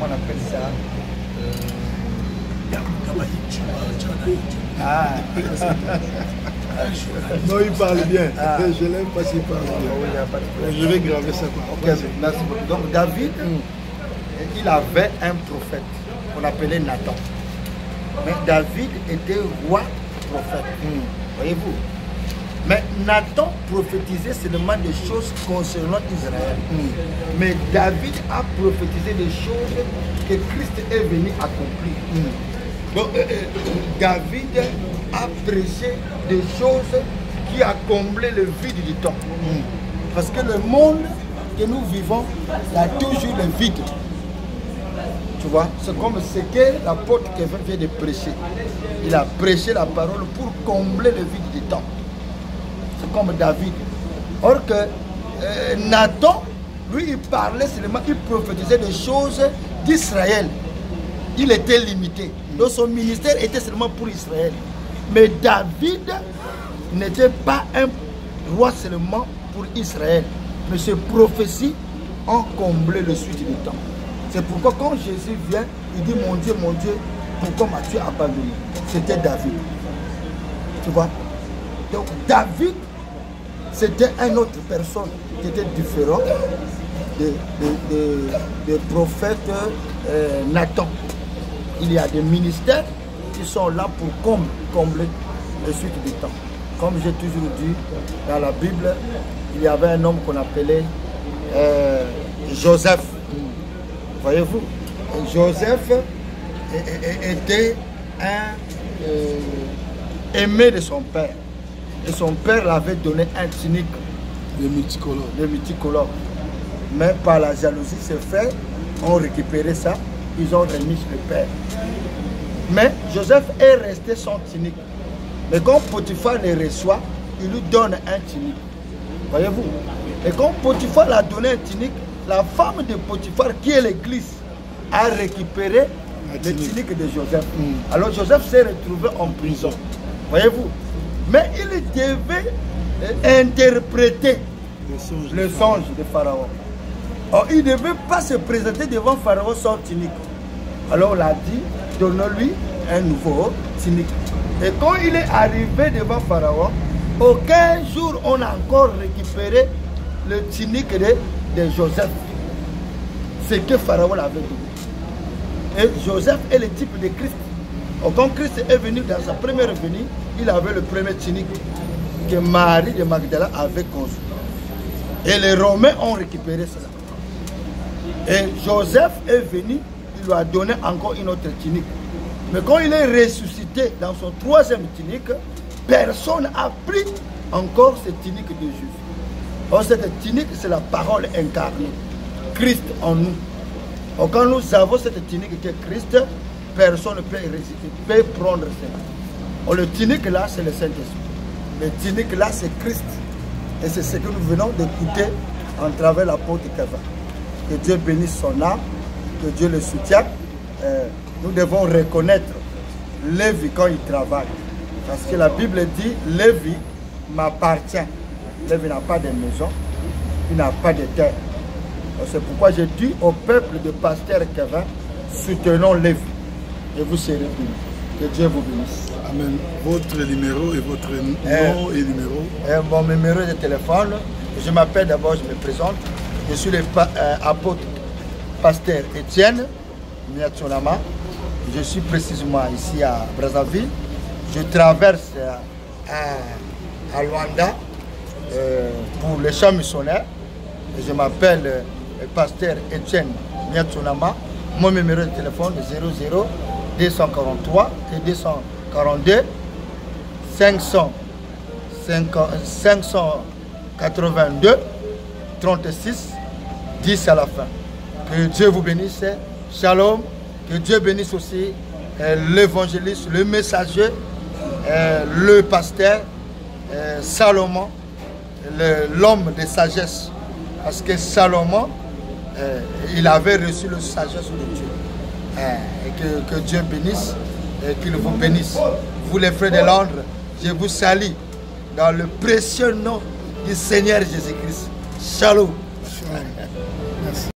comment on appelle ça? Non, il parle bien. Je l'aime parce qu'il parle bien. Je vais graver ça. Ok, merci beaucoup. Donc David, il avait un prophète qu'on appelait Nathan. Mais David était roi prophète. Voyez-vous? Mais Nathan prophétisait seulement des choses concernant Israël. Mais David a prophétisé des choses que Christ est venu accomplir. Donc David a prêché des choses qui a comblé le vide du temps. Parce que le monde que nous vivons, il y a toujours le vide. Tu vois, c'est comme ce que l'apôtre Kevin vient de prêcher. Il a prêché la parole pour combler le vide du temps. C'est comme David. Or que Nathan, lui, il parlait seulement, il prophétisait des choses d'Israël. Il était limité. Donc son ministère était seulement pour Israël. Mais David n'était pas un roi seulement pour Israël. Mais ses prophéties ont comblé le suite du temps. C'est pourquoi quand Jésus vient, il dit mon Dieu, pourquoi m'as-tu abandonné? C'était David. Tu vois? Donc David, c'était une autre personne qui était différente des prophètes Nathan. Il y a des ministères qui sont là pour combler le suite du temps. Comme j'ai toujours dit, dans la Bible, il y avait un homme qu'on appelait Joseph. Voyez-vous, Joseph était aimé de son père. Et son père l'avait donné un tunique. Le multicolore. Le multicolore. Mais par la jalousie, ses frères ont récupéré ça. Ils ont remis le père. Mais Joseph est resté sans tunique. Mais quand Potiphar le reçoit, il lui donne un tunique. Voyez-vous. Et quand Potiphar l'a donné un tunique, la femme de Potiphar, qui est l'église, a récupéré le tunique de Joseph. Alors Joseph s'est retrouvé en prison. Voyez-vous. Mais il devait interpréter le songe de Pharaon. Or, il ne devait pas se présenter devant Pharaon sans tunique. Alors on l'a dit, donnons-lui un nouveau tunique. Et quand il est arrivé devant Pharaon, aucun jour on a encore récupéré le tunique de Joseph. C'est que Pharaon l'avait donné. Et Joseph est le type de Christ. Quand Christ est venu dans sa première venue, il avait le premier tunique que Marie de Magdala avait conçu. Et les Romains ont récupéré cela. Et Joseph est venu, il lui a donné encore une autre tunique. Mais quand il est ressuscité dans son troisième tunique, personne n'a pris encore cette tunique de Jésus. Or, cette tunique, c'est la parole incarnée. Christ en nous. Or, quand nous avons cette tunique qui est Christ, personne ne peut résister, peut prendre cela. Or, le tunique là, c'est le Saint-Esprit. Le tunique là, c'est Christ. Et c'est ce que nous venons d'écouter en travers l'apôtre Kevin. Que Dieu bénisse son âme, que Dieu le soutienne. Nous devons reconnaître Lévi quand il travaille. Parce que la Bible dit, Lévi m'appartient. Lévi n'a pas de maison, il n'a pas de terre. C'est pourquoi je dis au peuple de pasteur Kevin, soutenons Lévi. Et vous serez bénis. Que Dieu vous bénisse. Amen. Votre numéro et votre nom et numéro? Mon numéro de téléphone, je m'appelle d'abord, je me présente. Je suis l'apôtre pasteur Étienne Miatsunama. Je suis précisément ici à Brazzaville. Je traverse à Luanda pour les champs missionnaires. Je m'appelle pasteur Étienne Miatsunama. Mon numéro de téléphone est 00 243 et 242 582 36 10 à la fin. Que Dieu vous bénisse. Shalom. Que Dieu bénisse aussi l'évangéliste, le messager, le pasteur Salomon, l'homme de sagesse. Parce que Salomon, il avait reçu la sagesse de Dieu. Et que Dieu bénisse et qu'il vous bénisse. Vous les frères de Londres, je vous salue dans le précieux nom du Seigneur Jésus-Christ. Shalom.